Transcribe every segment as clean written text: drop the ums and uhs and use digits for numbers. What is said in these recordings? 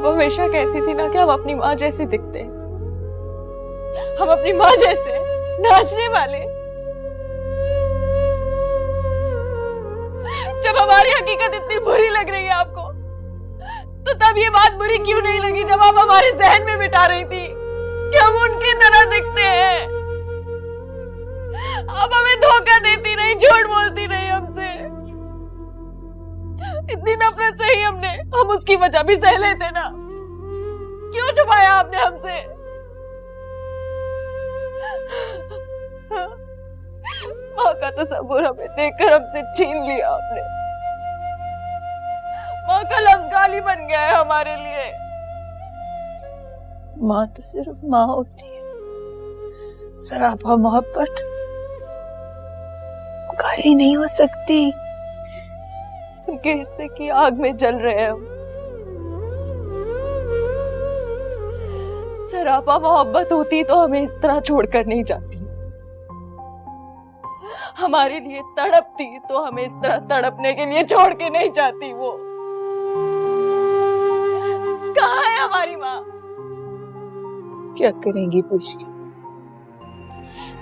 आप हमेशा कहती थी ना कि हम अपनी माँ जैसे दिखते हैं, हम अपनी माँ जैसे नाचने वाले। जब हमारी हकीकत इतनी बुरी लग रही है आपको, तो तब ये बात बुरी क्यों नहीं लगी जब आप हमारे जहन में बिठा रही थी कि हम उनकी तरह दिखते हैं। आप हमें धोखा देती रही, झूठ बोलती रही हमसे। इतनी नफरत सही हमने, हम उसकी वजह भी सह लेते ना। क्यों छुपाया आपने हमसे? माँ का तस्वीर हमें देखकर हमसे छीन लिया आपने। माँ का लफ्ज गाली बन गया है हमारे लिए। माँ तो सिर्फ माँ होती है, सरापा मोहब्बत गाली नहीं हो सकती। उनके हिस्से की आग में जल रहे हैं हम। सरापा मोहब्बत होती तो हमें इस तरह छोड़कर नहीं जाती। हमारे लिए तड़पती तो हमें इस तरह तड़पने के लिए छोड़ के नहीं जाती। वो कहाँ है हमारी माँ? क्या करेंगी पूछ के?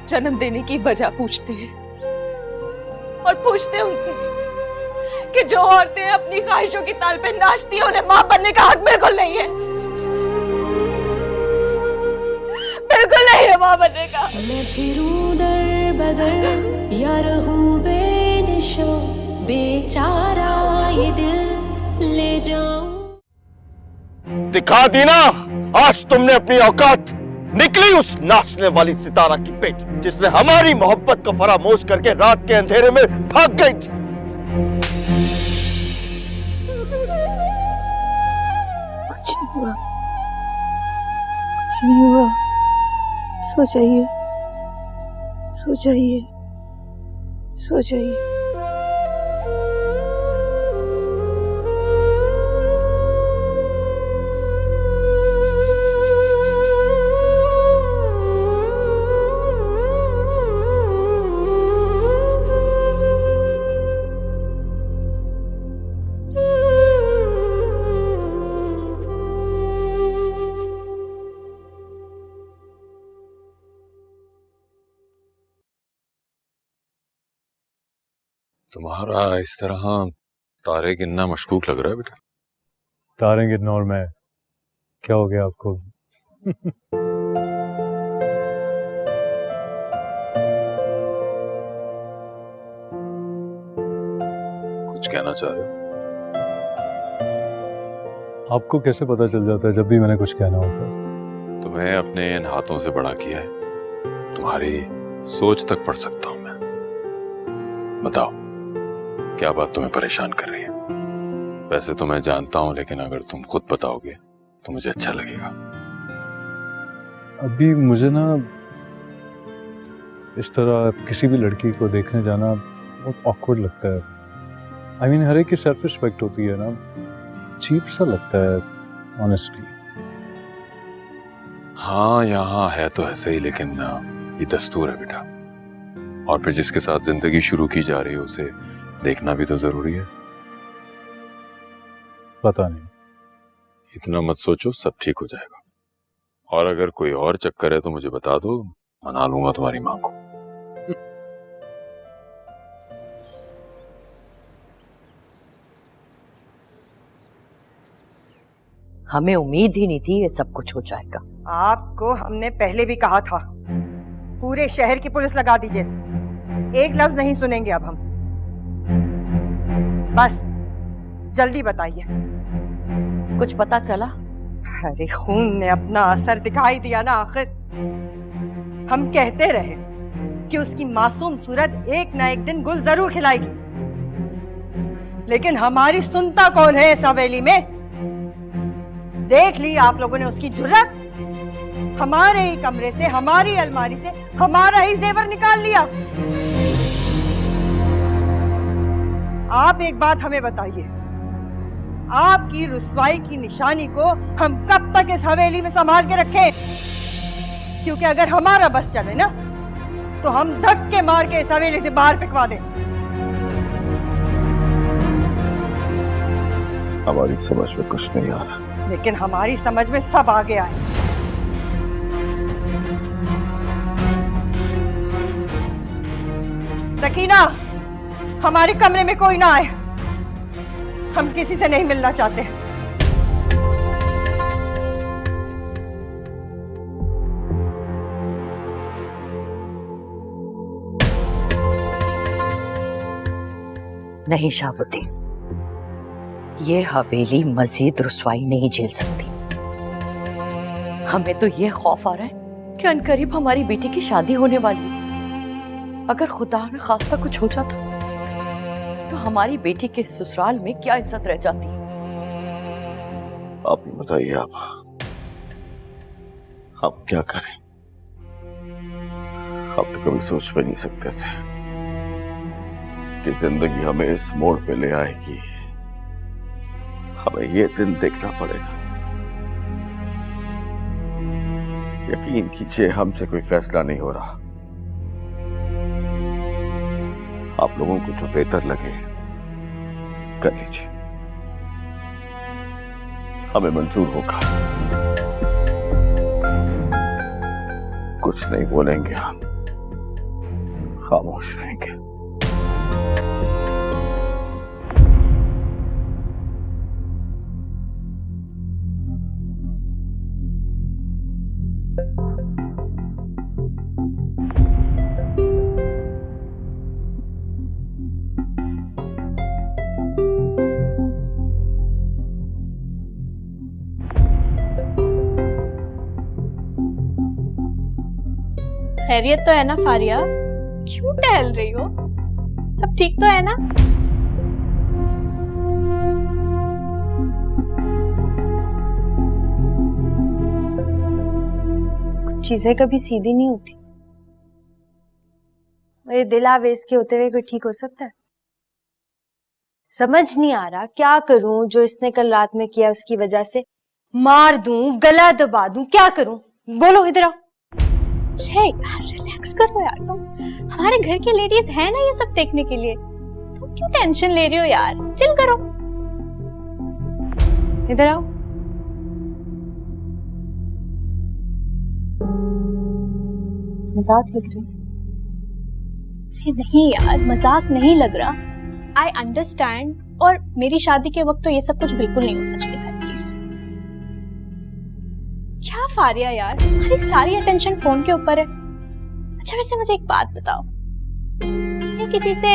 जन्म देने की वजह पूछते हैं और पूछते उनसे कि जो औरतें अपनी ख्वाहिशों की ताल पे नाचती हैं, उन्हें मां बनने का हक बिल्कुल नहीं है। बिल्कुल नहीं है मां बनने का। मैं फिरूं दर बदर या रहूं बेनिशा, बेचारा ये दिल ले जाऊं। दिखा दी ना आज तुमने अपनी औकात। निकली उस नाचने वाली सितारा की बेटी जिसने हमारी मोहब्बत को फरामोश करके रात के अंधेरे में भाग गई थी। कुछ नहीं हुआ, कुछ नहीं हुआ। सो जाइए, सो जाइए, सो जाइए। तुम्हारा इस तरह तारे गिनना मशकूक लग रहा है बेटा। तारे गिनना और मैं, क्या हो गया आपको? कुछ कहना चाह रहे हो? आपको कैसे पता चल जाता है जब भी मैंने कुछ कहना होता है? तुम्हें अपने इन हाथों से बड़ा किया है, तुम्हारी सोच तक पढ़ सकता हूं मैं। बताओ क्या बात तुम्हें परेशान कर रही है? वैसे तो मैं जानता हूं, लेकिन अगर तुम खुद बताओगे तो मुझे अच्छा लगेगा। अभी मुझे ना इस तरह किसी भी लड़की को देखने जाना बहुत ऑकवर्ड लगता है। I mean, हर एक की सेल्फ रिस्पेक्ट होती है ना, चीप सा लगता है ऑनेस्टली। हाँ यहाँ है तो ऐसे ही, लेकिन ये दस्तूर है बेटा। और फिर जिसके साथ जिंदगी शुरू की जा रही है उसे देखना भी तो जरूरी है। पता नहीं, इतना मत सोचो, सब ठीक हो जाएगा। और अगर कोई और चक्कर है तो मुझे बता दो, मना लूंगा तुम्हारी माँ को। हमें उम्मीद ही नहीं थी ये सब कुछ हो जाएगा। आपको हमने पहले भी कहा था, पूरे शहर की पुलिस लगा दीजिए, एक लफ्ज नहीं सुनेंगे अब हम। बस जल्दी बताइए। कुछ पता चला? अरे खून ने अपना असर दिखाई दिया ना आखिर। हम कहते रहे कि उसकी मासूम सूरत एक ना एक दिन गुल जरूर खिलाएगी, लेकिन हमारी सुनता कौन है इस हवेली में? देख ली आप लोगों ने उसकी जुर्रत। हमारे ही कमरे से, हमारी अलमारी से हमारा ही जेवर निकाल लिया। आप एक बात हमें बताइए, आपकी रुसवाई की निशानी को हम कब तक इस हवेली में संभाल के रखें? क्योंकि अगर हमारा बस चले ना तो हम धक्के मार के इस हवेली से बाहर फेंकवा दें। हमारी समझ में कुछ नहीं आ रहा। लेकिन हमारी समझ में सब आ गया है। सकीना, हमारे कमरे में कोई ना आए, हम किसी से नहीं मिलना चाहते। नहीं शाहबुद्दीन, ये हवेली मजीद रुसवाई नहीं झेल सकती। हमें तो ये खौफ आ रहा है कि अनकरीब हमारी बेटी की शादी होने वाली है। अगर खुदा न खास्ता कुछ हो जाता तो हमारी बेटी के ससुराल में क्या इज्जत रह जाती। आप ही बताइए, आप क्या करें? आप तो कभी सोच भी नहीं सकते थे कि जिंदगी हमें इस मोड़ पे ले आएगी। हमें ये दिन देखना पड़ेगा। यकीन कीजिए, हमसे कोई फैसला नहीं हो रहा। आप लोगों को जो बेहतर लगे कर लीजिए, हमें मंजूर होगा। कुछ नहीं बोलेंगे, हम खामोश रहेंगे। खैरियत तो है ना फारिया? क्यों टहल रही हो? सब ठीक तो है ना? कुछ चीजें कभी सीधी नहीं होती। मेरे दिल आवेज के होते हुए कोई ठीक हो सकता है? समझ नहीं आ रहा क्या करूं। जो इसने कल रात में किया उसकी वजह से मार दूं, गला दबा दूं, क्या करूं? बोलो, इधर आओ। यार रिलैक्स करो यार, तुम हमारे घर की लेडीज है ना ये सब देखने के लिए। तुम क्यों टेंशन ले रही हो यार? चिल करो। इधर आओ। मजाक लग रहा है? अरे नहीं यार, मजाक नहीं लग रहा। आई अंडरस्टैंड, और मेरी शादी के वक्त तो ये सब कुछ बिल्कुल नहीं होना चाहिए था। प्लीज। क्या फारिया यार, हमारी सारी अटेंशन फोन के ऊपर है। अच्छा वैसे मुझे एक बात बताओ, तुम किसी से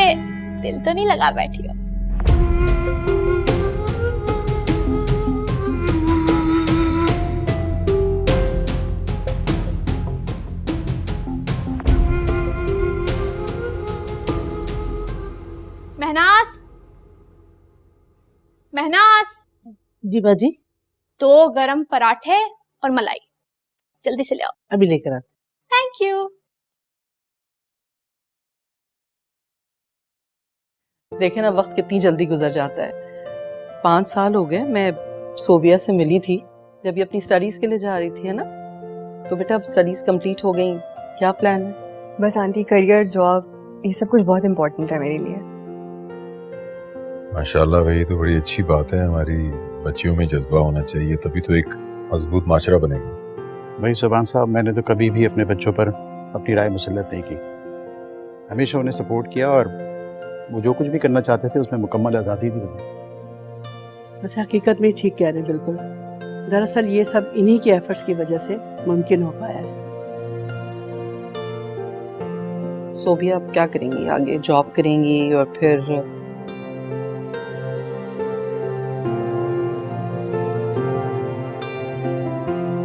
दिल तो नहीं लगा बैठी हो? महनास, महनास। जी बाजी, 2 गरम पराठे और मलाई, जल्दी से ले आओ। अभी लेकर आते। Thank you. देखे ना वक्त कितनी जल्दी गुजर जाता है। 5 साल हो गए। मैं सोबिया से मिली थी जब ये अपनी स्टडीज के लिए जा रही थी, है ना? तो बेटा अब स्टडीज कंप्लीट हो गई, क्या प्लान है? बस आंटी, करियर, जॉब, ये सब कुछ बहुत इम्पोर्टेंट है मेरे लिए। माशाल्लाह भाई, तो बड़ी अच्छी बात है। हमारी बच्चियों में जज्बा होना चाहिए, तभी तो एक मजबूत माशरा बनेगा। भाई सुभान साहब, मैंने तो कभी भी अपने बच्चों पर अपनी राय मुसल्लत नहीं की। हमेशा उन्हें सपोर्ट किया और वो जो कुछ भी करना चाहते थे उसमें मुकम्मल आज़ादी थी उन्हें। बस हकीकत में ठीक कह रहे हैं, बिल्कुल। दरअसल ये सब इन्हीं के एफर्ट्स की वजह से मुमकिन हो पाया है। सोबिया अब क्या करेंगी आगे? जॉब करेंगी और फिर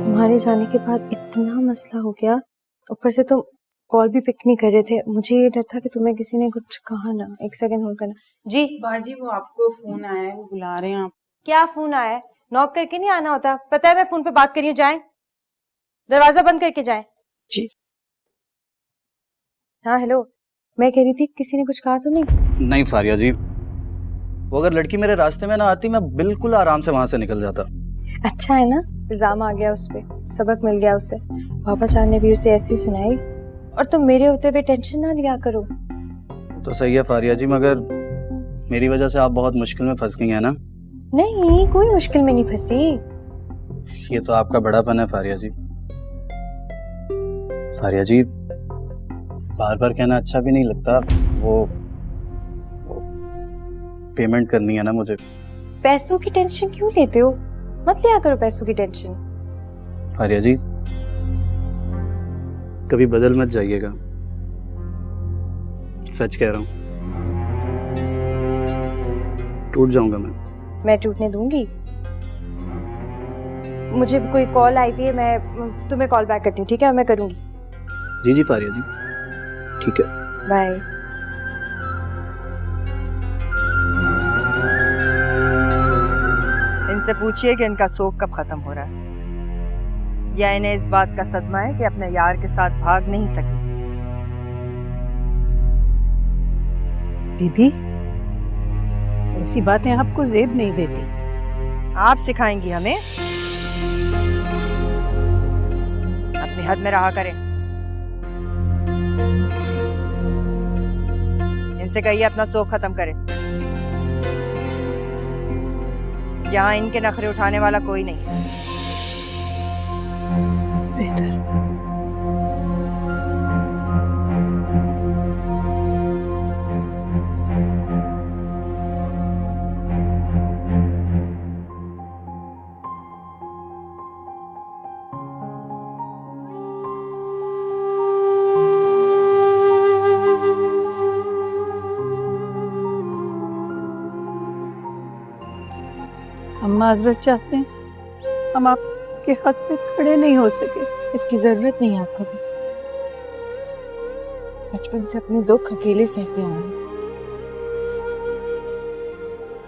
तुम्हारे जाने के बाद इतना मसला हो गया, ऊपर से तुम कॉल भी पिक नहीं कर रहे थे। मुझे ये डर था कि तुम्हें किसी ने कुछ कहा ना। एक सेकंड होल्ड करना। जी बाजी, वो आपको फोन आया है, वो बुला रहे हैं आप। क्या फोन आया है? नॉक करके नहीं आना होता? पता है मैं फोन पे बात कर रही हूँ। जाएं, दरवाजा बंद करके जाएं। जी हाँ हेलो, मैं कह रही थी किसी ने कुछ कहा तो नहीं? नहीं फारिया जी, वो अगर लड़की मेरे रास्ते में ना आती मैं बिल्कुल आराम से वहां से निकल जाता। अच्छा है ना, इल्जाम आ गया उस पे, सबक मिल गया उसे। पापा जान ने भी उसे ऐसी सुनाई, और तुम मेरे होते हुए टेंशन ना लिया करो। तो सही है फारिया जी, मगर मेरी वजह से आप बहुत मुश्किल में फंस गई हैं ना? नहीं, कोई मुश्किल में नहीं फंसी। ये तो आपका बड़ापन है फारिया जी। फारिया जी, बार बार कहना अच्छा भी नहीं लगता। वो पेमेंट करनी है ना मुझे। पैसों की टेंशन क्यों लेते हो? मत लिया करो पैसों की टेंशन। फारिया जी, कभी बदल मत जाइएगा, सच कह रहा हूँ। टूट जाऊंगा मैं टूटने दूंगी? मुझे कोई कॉल आई हुई है, मैं तुम्हें कॉल बैक करती हूँ, ठीक है? मैं करूंगी। जी जी फारिया जी, ठीक है, बाय। इनसे पूछिए कि इनका शोक कब खत्म हो रहा है, या इन्हें इस बात का सदमा है कि अपने यार के साथ भाग नहीं सके। बीबी, ऐसी बातें आपको जेब नहीं देती। आप सिखाएंगी हमें? अपनी हद में रहा करें। इनसे कहिए अपना शोक खत्म करें। यहाँ इनके नखरे उठाने वाला कोई नहीं है। बेहतर। हम माजरत चाहते हैं, हम आपके हक में खड़े नहीं हो सके। इसकी जरूरत नहीं है आपको। बचपन से अपने दुख अकेले सहते हुए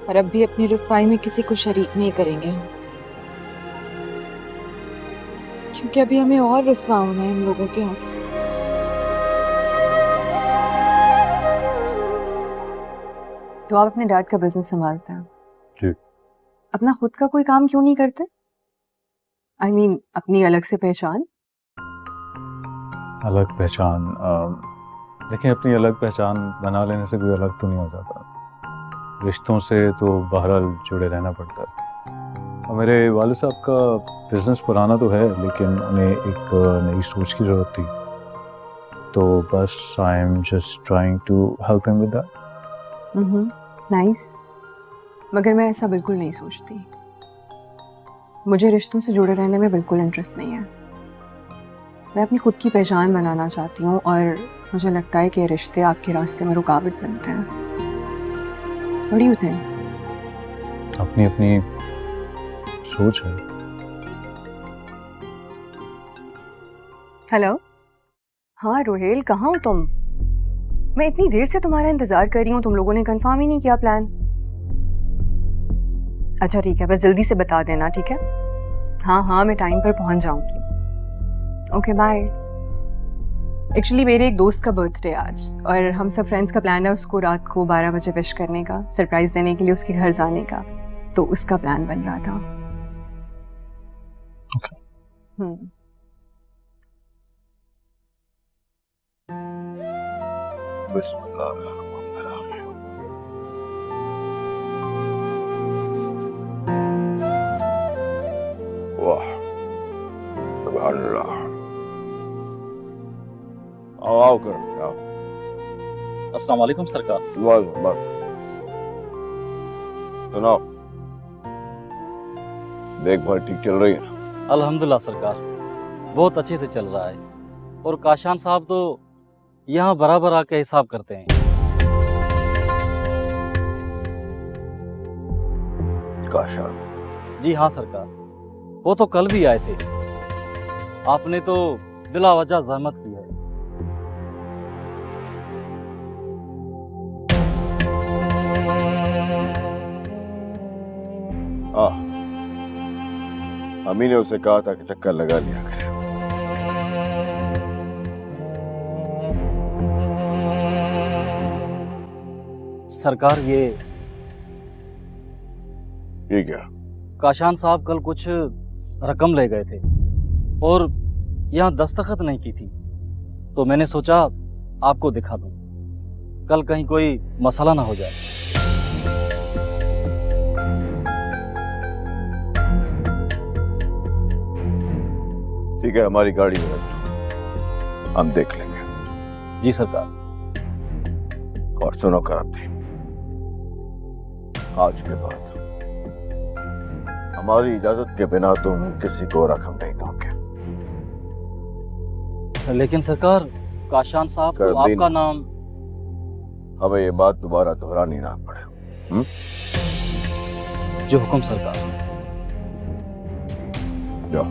और अब भी अपनी रुसवाई में किसी को शरीक नहीं करेंगे हम, क्योंकि अभी हमें और रुसवा होना है इन लोगों के आगे। तो आप अपने डैड का बिजनेस संभालते हैं जी। अपना खुद का कोई काम क्यों नहीं करते? I mean, अपनी अलग से पहचान। अलग पहचान, देखिए अपनी अलग पहचान बना लेने से कोई अलग तो नहीं हो जाता। रिश्तों से तो बहरहाल जुड़े रहना पड़ता है। और मेरे वालिद साहब का बिजनेस पुराना तो है, लेकिन उन्हें एक नई सोच की ज़रूरत थी, तो बस I am just trying to help him with that. Nice. मगर मैं ऐसा बिल्कुल नहीं सोचती। मुझे रिश्तों से जुड़े रहने में बिल्कुल इंटरेस्ट नहीं है। मैं अपनी खुद की पहचान बनाना चाहती हूँ और मुझे लगता है कि ये रिश्ते आपके रास्ते में रुकावट बनते हैं। What do you think? अपनी अपनी सोच है। हेलो, हाँ रोहेल, कहाँ हो तुम? मैं इतनी देर से तुम्हारा इंतजार कर रही हूँ, तुम लोगों ने कंफर्म ही नहीं किया प्लान। अच्छा ठीक है, बस जल्दी से बता देना, ठीक है? हाँ हाँ, मैं टाइम पर पहुंच जाऊंगी। Okay bye. एक्चुअली मेरे एक दोस्त का बर्थडे आज, और हम सब फ्रेंड्स का प्लान है उसको रात को 12 बजे विश करने का, सरप्राइज देने के लिए उसके घर जाने का, तो उसका प्लान बन रहा था। वाह, सुभान अल्लाह। आओ कर आओ। अस्सलाम वालेकुम सरकार। वाह, सुनाओ, देखभाल ठीक चल रही है? अल्हम्दुलिल्लाह सरकार, बहुत अच्छे से चल रहा है। और काशान साहब तो यहाँ बराबर आके हिसाब करते हैं। काशान? जी हाँ सरकार, वो तो कल भी आए थे। आपने तो बिला वजह जहमत की है। अम्मी ने उसे कहा था कि चक्कर लगा लिया करे। सरकार ये क्या? काशान साहब कल कुछ रकम ले गए थे और यहाँ दस्तखत नहीं की थी, तो मैंने सोचा आपको दिखा दूं, कल कहीं कोई मसला ना हो जाए। ठीक है, हमारी गाड़ी में रख दो, हम देख लेंगे। जी सरकार। और सुनो क्रांति, आज के बाद हमारी इजाजत के बिना तुम किसी को रकम नहीं दोगे। लेकिन सरकार, काशान साहब को कर दी आपका ना। नाम। हमें ये बात दोबारा दोहरानी ना पड़े। जो हुक्म सरकार। जाओ।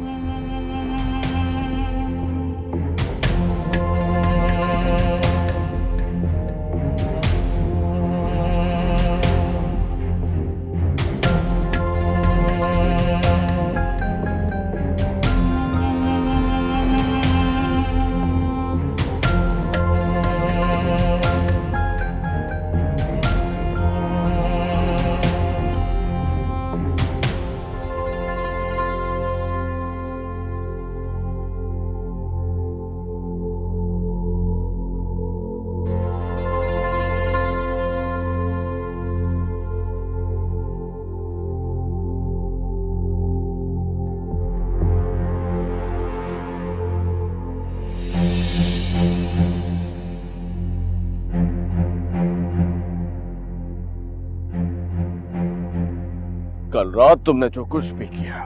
कल रात तुमने जो कुछ भी किया,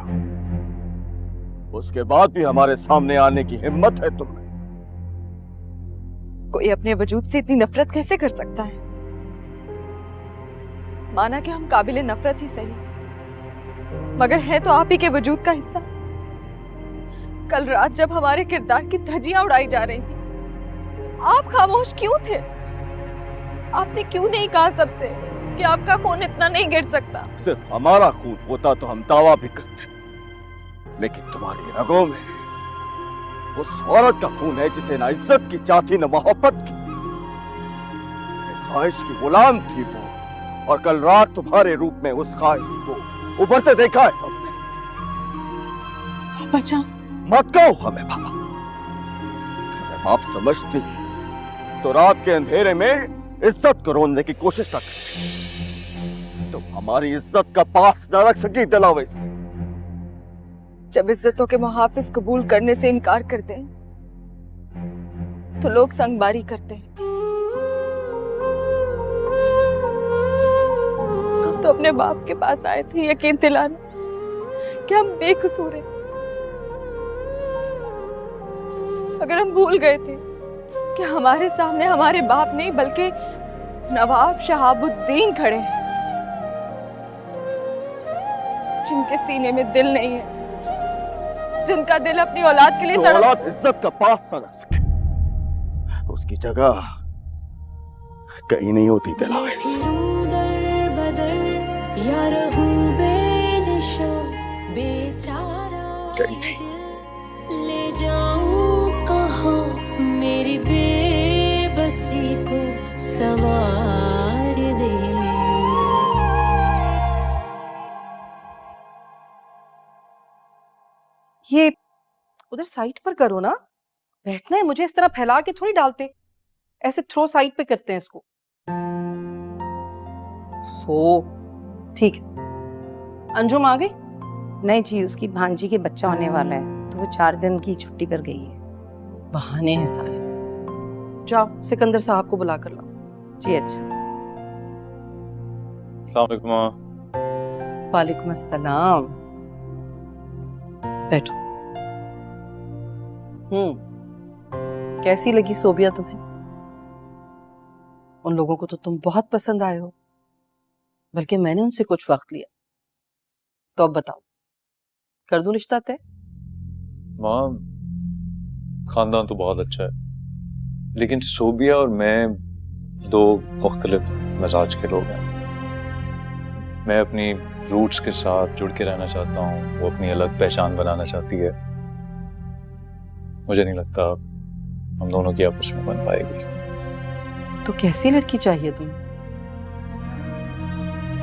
उसके बाद भी हमारे सामने आने की हिम्मत है तुम्हें? कोई अपने वजूद से इतनी नफरत कैसे कर सकता है? माना कि हम काबिले नफरत ही सही, मगर है तो आप ही के वजूद का हिस्सा। कल रात जब हमारे किरदार की धज्जियां उड़ाई जा रही थी, आप खामोश क्यों थे? आपने क्यों नहीं कहा सबसे कि आपका खून इतना नहीं गिर सकता? सिर्फ हमारा खून होता तो हम दावा भी करते, लेकिन तुम्हारी रगों में उस औरत का खून है जिसे ना इज्जत की चाहती न मोहब्बत की। ख्वाहिश की गुलाम थी वो, और कल रात तुम्हारे रूप में उस ख्वाहिश को उभरते देखा है हमने। बचा मत कहो हमें बाबा। अगर बाप समझती तो रात के अंधेरे में इज्जत को रोनने की कोशिश न करती। तुम हमारी इज्जत का पास न रख सकी दिलावेस। जब इज्जतों के मुहाफिज कबूल करने से इनकार करते हैं तो लोग संगबारी करते हैं। हम तो अपने बाप के पास आए थे यकीन दिलाने कि हम बेकसूर हैं, अगर हम भूल गए थे कि हमारे सामने हमारे बाप नहीं बल्कि नवाब शहाबुद्दीन खड़े हैं, जिनके सीने में दिल नहीं है, जिनका दिल अपनी औलाद के लिए तड़प। औलाद इज्जत का पास न रख सके, उसकी जगह कहीं नहीं होती दिलावेस। कहीं नहीं। ले जाऊं कहाँ मेरी बेबसी को सवार दे। ये उधर साइड पर करो ना, बैठना है मुझे, इस तरह फैला के थोड़ी डालते, ऐसे थ्रो साइड पे करते हैं इसको। वो ठीक है। अंजुम आ गई? नहीं जी, उसकी भांजी के बच्चा होने वाला है तो वो 4 दिन की छुट्टी पर गई है। बहाने हैं सारे। जाओ सिकंदर साहब को बुला कर लाओ। जी अच्छा। अस्सलाम वालेकुम माँ। वालेकुम अस्सलाम। बैठो। कैसी लगी सोबिया तुम्हें? उन लोगों को तो तुम बहुत पसंद आए हो, बल्कि मैंने उनसे कुछ वक्त लिया। तो अब बताओ, कर दूं रिश्ता तय? माँ, खानदान तो बहुत अच्छा है, लेकिन सोबिया और मैं 2 मुख्तलिफ मिजाज के लोग हैं। मैं अपनी रूट्स के साथ जुड़ के रहना चाहता हूँ, वो अपनी अलग पहचान बनाना चाहती है। मुझे नहीं लगता हम दोनों की आपस में बन पाएगी। तो कैसी लड़की चाहिए तुम्हें?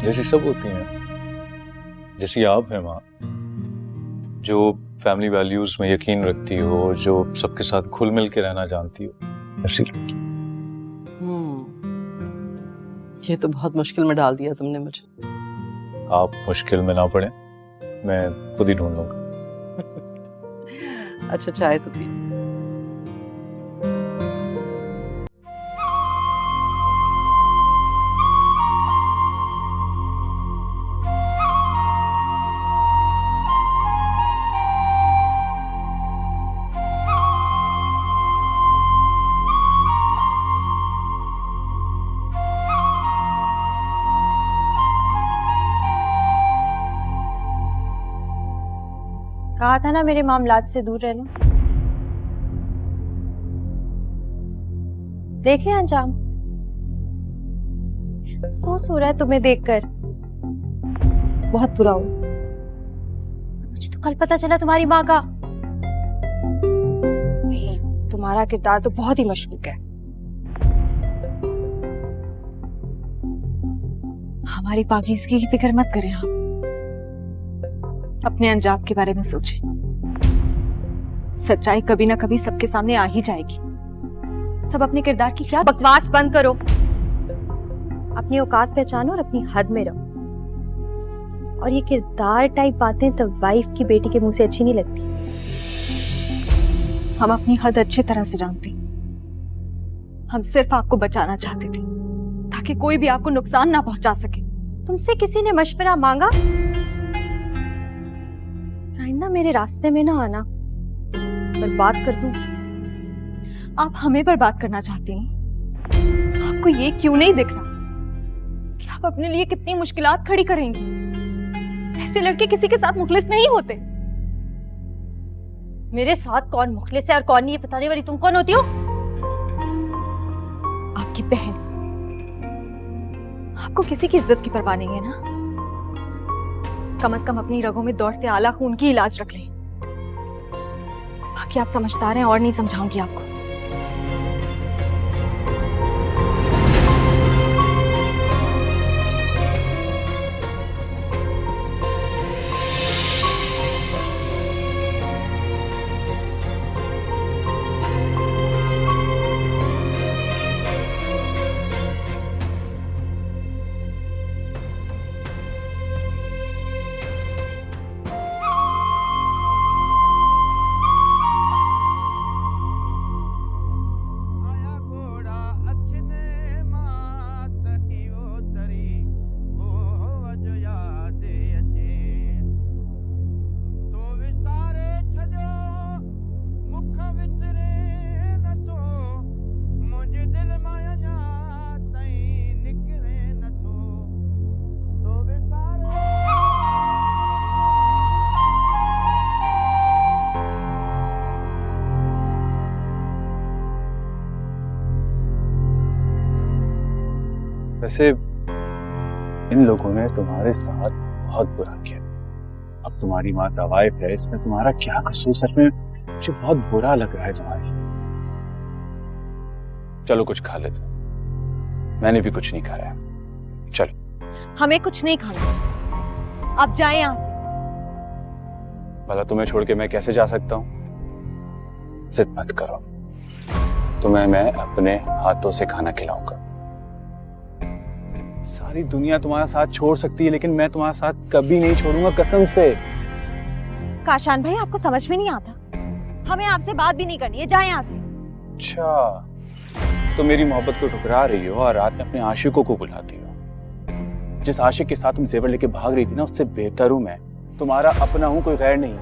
जैसी सब होती हैं, जैसी आप हैं माँ, जो फैमिली वैल्यूज में यकीन रखती हो, जो सबके साथ खुल मिल के रहना जानती हो, ऐसी लड़की। ये तो बहुत मुश्किल में डाल दिया तुमने मुझे। आप मुश्किल में ना पड़े, मैं खुद ही ढूंढ लूंगा। अच्छा चाय तो पी। कहा था ना मेरे मामलात से दूर रहना। देख रहे अंजाम। अफसोस हो रहा है तुम्हें देखकर, बहुत बुरा हो। मुझे तो कल पता चला तुम्हारी माँ का। भाई, तुम्हारा किरदार तो बहुत ही मशकूक है। हमारी पाकीज़गी की फिक्र मत करें आप, अपने अंजाम के बारे में सोचें। सच्चाई कभी ना कभी सबके सामने आ ही जाएगी, तब अपने किरदार की क्या। बकवास बंद करो, अपनी औकात पहचानो और अपनी हद में रहो। और ये किरदार टाइप बातें तब वाइफ की बेटी के मुंह से अच्छी नहीं लगती। हम अपनी हद अच्छी तरह से जानते हैं। हम सिर्फ आपको बचाना चाहते थे ताकि कोई भी आपको नुकसान ना पहुंचा सके। तुमसे किसी ने मशवरा मांगा? आइंदा मेरे रास्ते में ना आना, बर्बाद कर दूंगी। आप हमें बर्बाद करना चाहती हैं? आपको ये क्यों नहीं दिख रहा कि आप अपने लिए कितनी मुश्किलात खड़ी करेंगी? ऐसे लड़के किसी के साथ मुखलिस नहीं होते। मेरे साथ कौन मुखलिस है और कौन नहीं, ये बताने वाली तुम कौन होती हो? आपकी बहन। आपको किसी की इज्जत की परवाह नहीं है ना? कम से कम अपनी रगों में दौड़ते आला खून की इलाज रख लें। बाकी आप समझदार हैं और नहीं समझाऊंगी आपको। वैसे इन लोगों ने तुम्हारे साथ बहुत बुरा किया। अब तुम्हारी माँ तवाइफ है, इसमें तुम्हारा क्या कसूर? सच में मुझे बहुत बुरा लग रहा है तुम्हारे। चलो कुछ खा लेते, मैंने भी कुछ नहीं खाया। चलो। हमें कुछ नहीं खाना, आप जाए यहां से। भला तुम्हें छोड़ के मैं कैसे जा सकता हूँ? जिद मत करो, तुम्हें मैं अपने हाथों से खाना खिलाऊंगा। सारी दुनिया तुम्हारा साथ छोड़ सकती है, लेकिन मैं तुम्हारा साथ कभी नहीं छोड़ूंगा, कसम से। काशान भाई, आपको समझ में नहीं आता। हमें आपसे बात भी नहीं करनी है, जाए यहाँ से। अच्छा, तो मेरी मोहब्बत को ठुकरा रही हो और रात में अपने आशिकों को बुलाती हो। जिस आशिक के साथ तुम जेवर लेके भाग रही थी ना, उससे बेहतर हूं मैं। तुम्हारा अपना हूं, कोई गैर नहीं।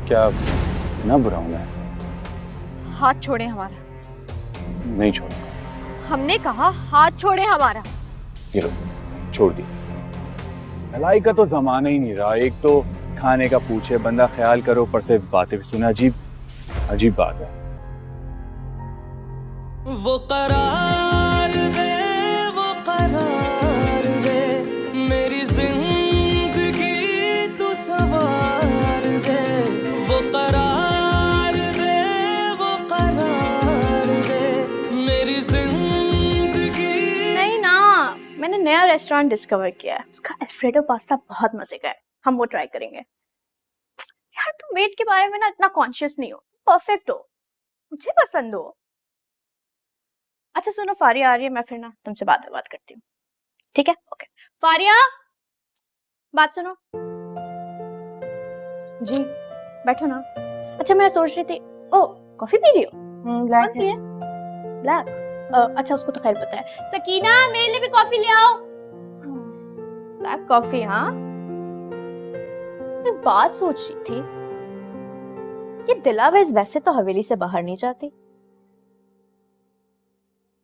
क्या इतना बुरा हूं मैं? हाथ छोड़े हमारा। नहीं छोड़ूंगा। हमने कहा हाथ छोड़े हमारा। ये लो, छोड़ दी। भलाई का तो जमाना ही नहीं रहा। एक तो खाने का पूछे बंदा ख्याल करो, ऊपर से बातें भी सुने। अजीब अजीब बात है। वो करार दे, वो करार दे, मेरी जिंदगी तू सवार दे। वो करार दे, वो करार दे, मेरी जिंदगी। नहीं ना, मैंने नया रेस्टोरेंट डिस्कवर किया है, उसका अल्फ्रेडो पास्ता बहुत मजे का है, हम वो ट्राई करेंगे। यार तुम वेट के बारे में ना इतना कॉन्शियस नहीं हो, परफेक्ट हो, मुझे पसंद हो। अच्छा सुनो, फारिया आ रही है, मैं फिर ना तुमसे बाद में बात करती हूँ, ठीक है? ओके फारिया, बात सुनो जी। बैठो ना। अच्छा मैं सोच रही थी, ओ कॉफी पी रही हो? ब्लैक कौन सी है? ब्लैक। अच्छा उसको तो खैर पता है। सकीना मेरे लिए भी कॉफी ले आओ। Black coffee. हाँ मैं बात सोच रही थी, ये दिलावेज वैसे तो हवेली से बाहर नहीं जाती,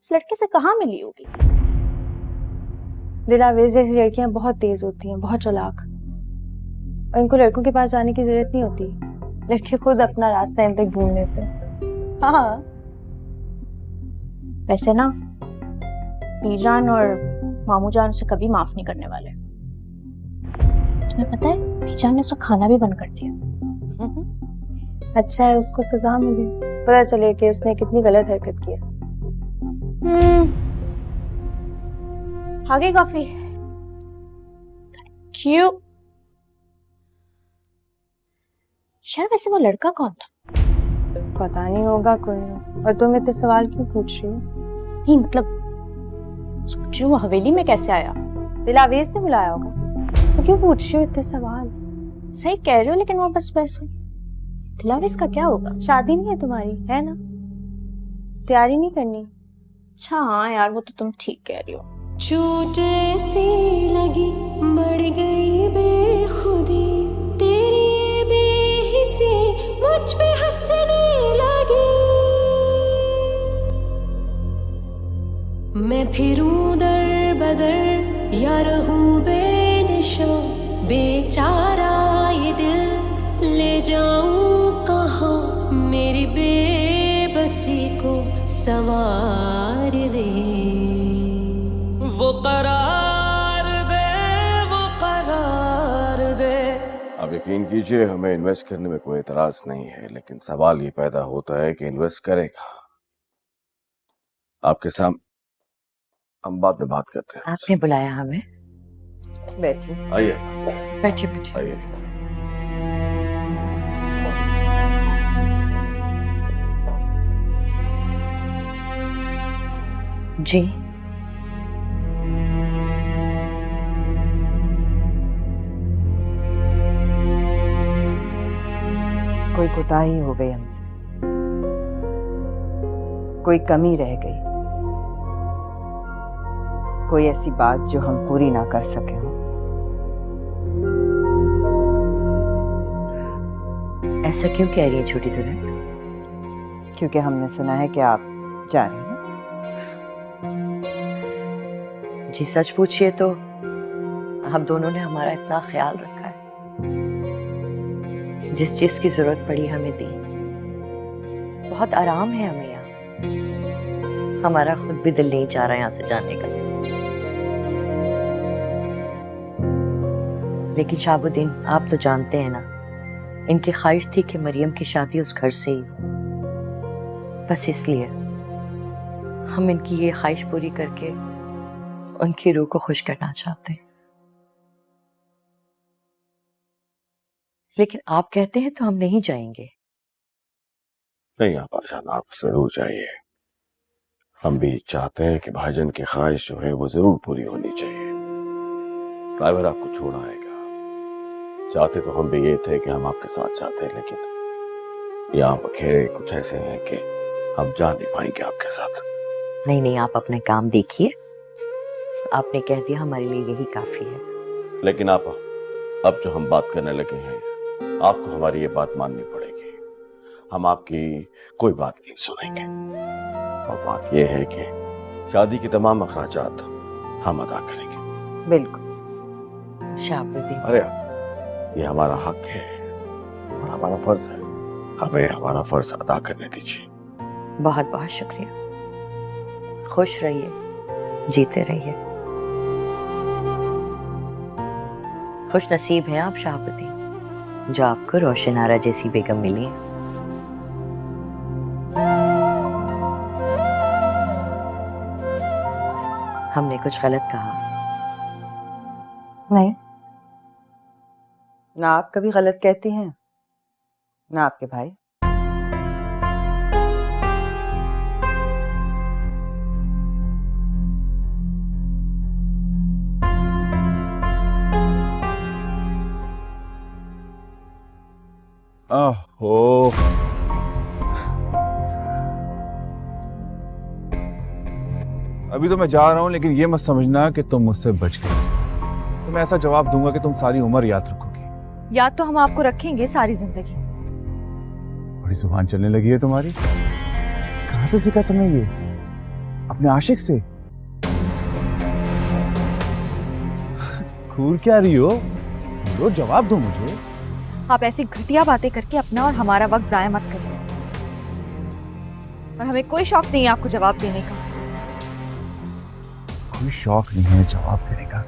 उस लड़के से कहाँ मिली होगी? दिलावेज जैसी लड़कियां बहुत तेज होती हैं, बहुत चालाक, और इनको लड़कों के पास जाने की जरूरत नहीं होती, लड़के खुद अपना रास्ता इन तक ढूंढ लेते हैं। हाँ वैसे ना बीजान और मामू जान उसे कभी माफ नहीं करने वाले। तुम्हें पता है बीजान ने उसका खाना भी बंद कर दिया। अच्छा है उसको सजा मिली, पता चले कि उसने कितनी गलत हरकत की है। आ गई कॉफी। क्यों यार, वैसे वो लड़का कौन था? पता नहीं, होगा कोई। और तुम इतने सवाल क्यों पूछ रही हो? नहीं मतलब सोच रही हूँ वो हवेली में कैसे आया। दिलावेज ने बुलाया होगा, तो क्यों पूछ रही हो इतने सवाल? सही कह रही हो, लेकिन वो बस वैसे। दिलावेज का क्या होगा? शादी नहीं है तुम्हारी, है ना? तैयारी नहीं करनी? अच्छा हाँ यार, वो तो तुम ठीक कह रही हो। चोट ऐसी लगी बढ़ गई बेखुदी, तेरी बेहिसी मुझ पे हंसने लगी। मैं फिरूं दर बदर या रहूं बेनिशां, बेचारा ये दिल ले जाऊं कहाँ, मेरी बेबसी को संवार दे। वो करार दे, वो करार दे। आप यकीन कीजिए हमें इन्वेस्ट करने में कोई एतराज नहीं है, लेकिन सवाल ये पैदा होता है कि इन्वेस्ट करेगा। आपके सामने हम बाद में बात करते हैं। आपने बुलाया हमें? बैठिए। आइए बैठिए बैठिए। आइए। जी कोई कोताही हो गई हमसे, कोई कमी रह गई, कोई ऐसी बात जो हम पूरी ना कर सके हो। ऐसा क्यों कह रही है छोटी दुल्हन? क्योंकि हमने सुना है कि आप जा रही हैं। जी सच पूछिए तो आप दोनों ने हमारा इतना ख्याल रखा है, जिस चीज की जरूरत पड़ी हमें दी। बहुत आराम है हमें यहाँ, हमारा खुद भी दिल नहीं चाह रहा यहाँ से जाने का। लेकिन शाहबुद्दीन आप तो जानते हैं ना, इनकी ख्वाहिश थी कि मरियम की शादी उस घर से ही, बस इसलिए हम इनकी ये ख्वाहिश पूरी करके उनकी रूह को खुश करना चाहते हैं। लेकिन आप कहते हैं तो हम नहीं जाएंगे। नहीं आप आशान, आप जरूर जाइए। हम भी चाहते हैं कि भाईजान की ख्वाहिश जो है वो जरूर पूरी होनी चाहिए। ड्राइवर आपको छोड़ आएगा। चाहते तो हम भी ये थे कि हम आपके साथ जाते, लेकिन यहाँ बखेरे कुछ ऐसे हैं कि हम जा नहीं पाएंगे आपके साथ। नहीं नहीं, आप अपना काम देखिए, आपने कह दिया हमारे लिए यही काफी है। लेकिन आप अब जो हम बात करने लगे हैं, आपको हमारी ये बात माननी पड़ेगी। हम आपकी कोई बात नहीं सुनेंगे। और बात यह है कि शादी के तमाम अखराजात हम अदा करेंगे। बिल्कुल। शाहबुद्दीन, अरे ये हमारा हक है और हमारा फर्ज है, हमें हमारा फर्ज अदा करने दीजिए। बहुत बहुत शुक्रिया। खुश रहिए, जीते रहिए। खुश नसीब हैं आप शाहबुद्दीन, जो आपको रोशनारा जैसी बेगम मिली है। हमने कुछ गलत कहा? नहीं, ना आप कभी गलत कहती हैं ना आपके भाई। ओहो, अभी तो मैं जा रहा हूं, लेकिन ये मत समझना कि तुम मुझसे बच गए। तो मैं ऐसा जवाब दूंगा कि तुम सारी उम्र याद रखोगी। याद तो हम आपको रखेंगे सारी जिंदगी। बड़ी जुबान चलने लगी है तुम्हारी। कहाँ से सीखा तुमने ये? अपने आशिक से? घूर क्या रही हो? लो जवाब दो मुझे। आप ऐसी घटिया बातें करके अपना और हमारा वक्त जाया मत करिए, और हमें कोई शौक नहीं है आपको जवाब देने का। कोई शौक नहीं है जवाब देने का?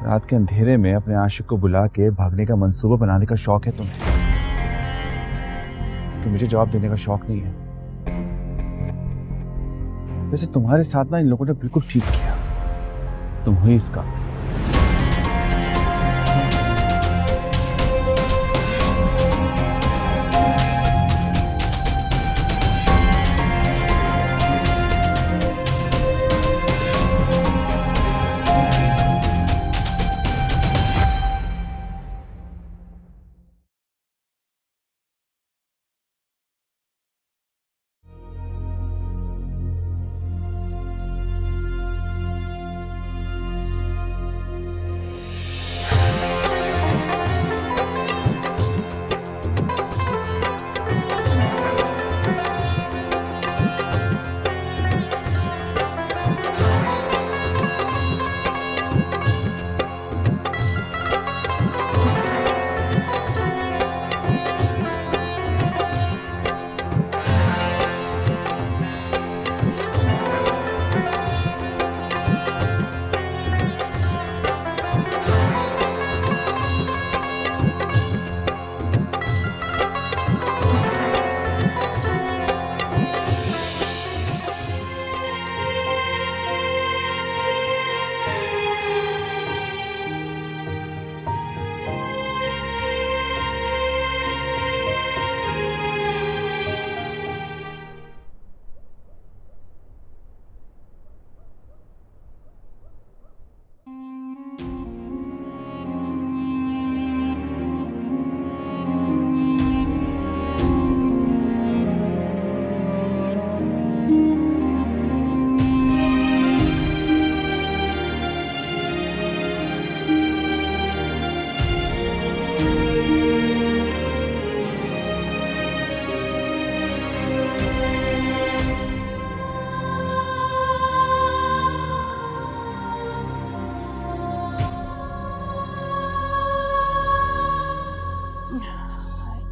रात के अंधेरे में अपने आशिक को बुला के भागने का मंसूबा बनाने का शौक है तुम्हें, कि मुझे जवाब देने का शौक नहीं है। वैसे तुम्हारे साथ ना इन लोगों ने बिल्कुल ठीक किया, तुम हुई इसका।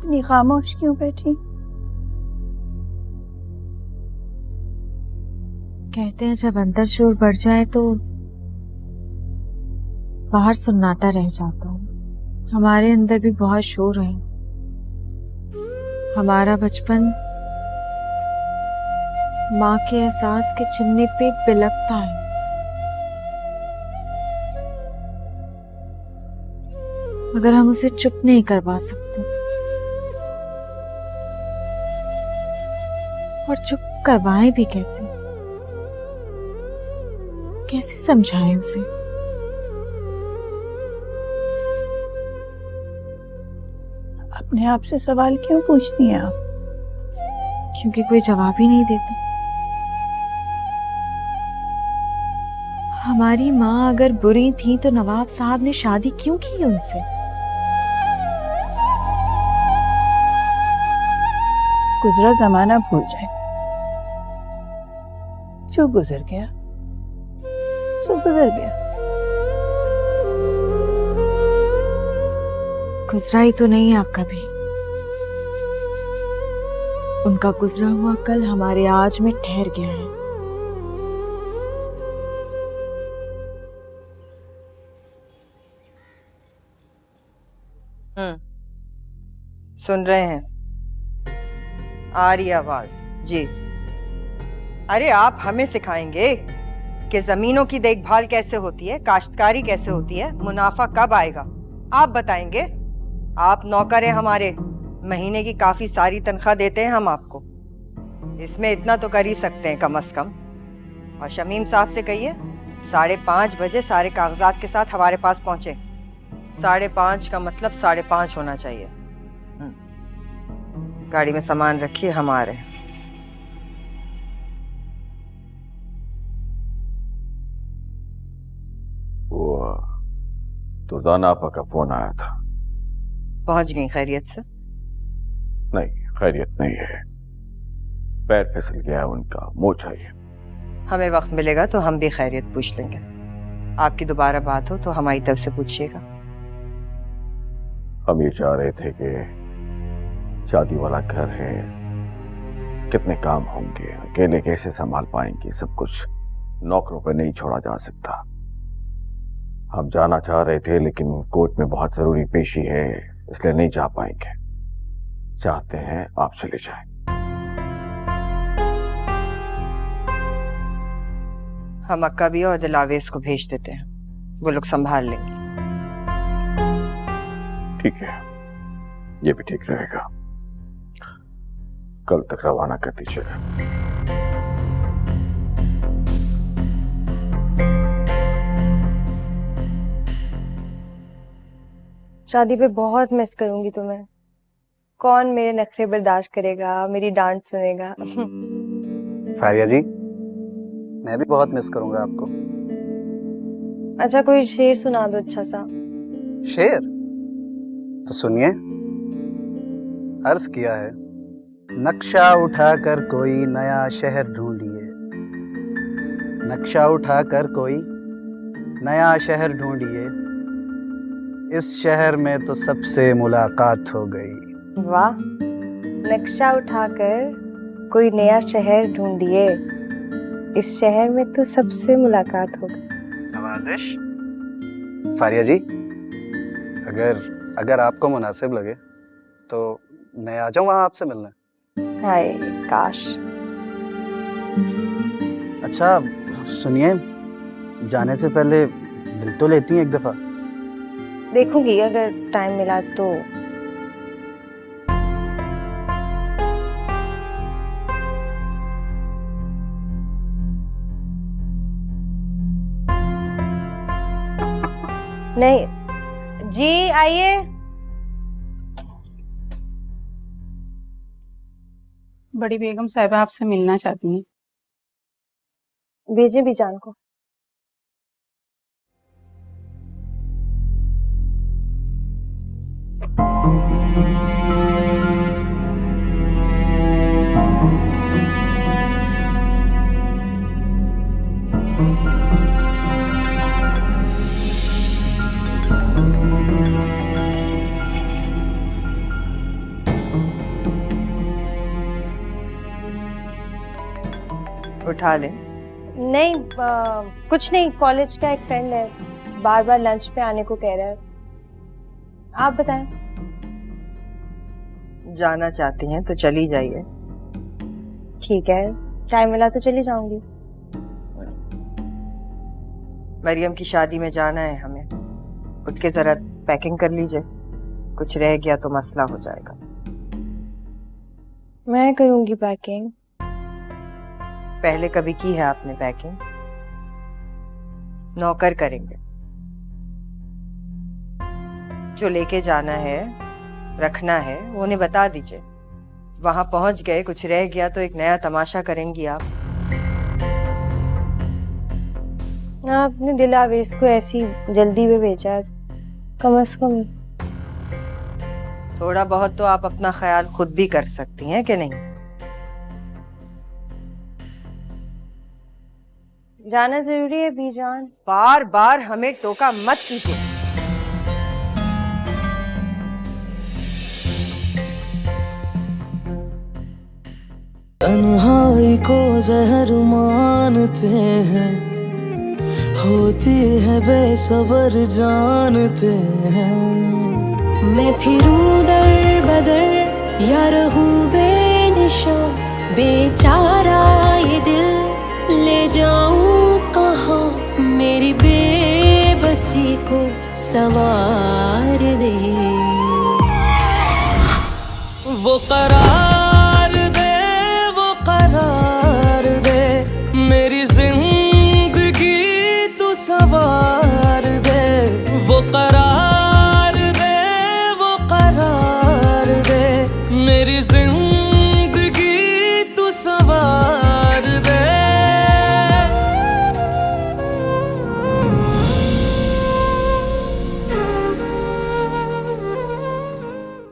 इतनी खामोश क्यों बैठी? कहते हैं जब अंदर शोर बढ़ जाए तो बाहर सन्नाटा रह जाता है। हमारे अंदर भी बहुत शोर है। हमारा बचपन माँ के एहसास के चिमने पे बिलकता है। मगर हम उसे चुप नहीं करवा सकते, और चुप करवाएं भी कैसे? कैसे समझाएं उसे? अपने आप से सवाल क्यों पूछती हैं आप? क्योंकि कोई जवाब ही नहीं देता। हमारी माँ अगर बुरी थी तो नवाब साहब ने शादी क्यों की उनसे? गुजरा जमाना भूल जाए। जो गुजर गया सो गुजर गया। गुजरा ही तो नहीं आपका भी। उनका गुजरा हुआ कल हमारे आज में ठहर गया है। सुन रहे हैं? आ रही आवाज जी। अरे आप हमें सिखाएंगे कि जमीनों की देखभाल कैसे होती है, काश्तकारी कैसे होती है, मुनाफा कब आएगा? आप बताएंगे? आप नौकर हैं हमारे, महीने की काफी सारी तनख्वाह देते हैं हम आपको। इसमें इतना तो कर ही सकते हैं कम से कम। और शमीम साहब से कहिए 5:30 बजे सारे कागजात के साथ हमारे पास पहुंचे। 5:30 का मतलब 5:30 होना चाहिए। गाड़ी में सामान रखिए, हम आ रहे हैं। वो दुर्दाना आपा का फोन आया था। पहुंच गई खैरियत से? नहीं, खैरियत नहीं है, पैर फिसल गया उनका, मुंह चाहिए। हमें वक्त मिलेगा तो हम भी खैरियत पूछ लेंगे। आपकी दोबारा बात हो तो हमारी तरफ से पूछिएगा। हम ये चाह रहे थे कि शादी वाला घर है, कितने काम होंगे, अकेले कैसे संभाल पाएंगे सब कुछ, नौकरों पर नहीं छोड़ा जा सकता। हम जाना चाह रहे थे लेकिन कोर्ट में बहुत जरूरी पेशी है, इसलिए नहीं जा पाएंगे। चाहते हैं आप चले जाएं। हम अक्का भी और दिलावेश को भेज देते हैं, वो लोग संभाल लेंगे। ठीक है, ये भी ठीक रहेगा। कल तक रवाना कर दीजिएगा। शादी पे बहुत मिस करूंगी तुम्हें। कौन मेरे नखरे बर्दाश्त करेगा, मेरी डांट सुनेगा। फारिया जी, मैं भी बहुत मिस करूंगा आपको। अच्छा कोई शेर सुना दो अच्छा सा। शेर? तो सुनिए। अर्ज किया है, नक्शा उठाकर कोई नया शहर ढूंढिए, नक्शा उठाकर कोई नया शहर ढूंढिए, इस शहर में तो सबसे मुलाकात हो गई। वाह, नक्शा उठाकर कोई नया शहर ढूंढिए, इस शहर में तो सबसे मुलाकात हो गई। नवाजिश। फारिया जी, अगर आपको मुनासिब लगे तो मैं आ जाऊं वहां आपसे मिलने। हाय काश। अच्छा सुनिए, जाने से पहले मिल तो लेती हैं एक दफा? देखूंगी अगर टाइम मिला तो। नहीं जी, आइए। बड़ी बेगम साहिबा आपसे मिलना चाहती हैं। भेजे भी जान को। उठा ले। नहीं कुछ नहीं, कॉलेज का एक फ्रेंड है, बार बार लंच पे आने को कह रहा है। आप बताएं। जाना चाहती हैं तो चली जाइए। ठीक है, टाइम मिला तो चली जाऊंगी। मरियम की शादी में जाना है हमें, उठ के जरा पैकिंग कर लीजिए, कुछ रह गया तो मसला हो जाएगा। मैं करूंगी पैकिंग। पहले कभी की है आपने पैकिंग? नौकर करेंगे। जो लेके जाना है, रखना है, वो उन्हें बता दीजिए। वहां पहुंच गए, कुछ रह गया तो एक नया तमाशा करेंगी आप। आपने दिलावेश को ऐसी जल्दी में भेजा है, कम से कम थोड़ा बहुत तो आप अपना ख्याल खुद भी कर सकती हैं कि नहीं? जाना जरूरी है बीजान। बार बार हमें टोका मत कीजिए। तन्हाई को जहर मानते हैं, होती है बेसबर जानते हैं। मैं फिरूं दर बदर या रहूं बेनिशा, बेचारा ये दिल ले जाऊं कहाँ, मेरी बेबसी को सवार दे। वो करार दे, वो करार दे, मेरी जिंदगी तू सवार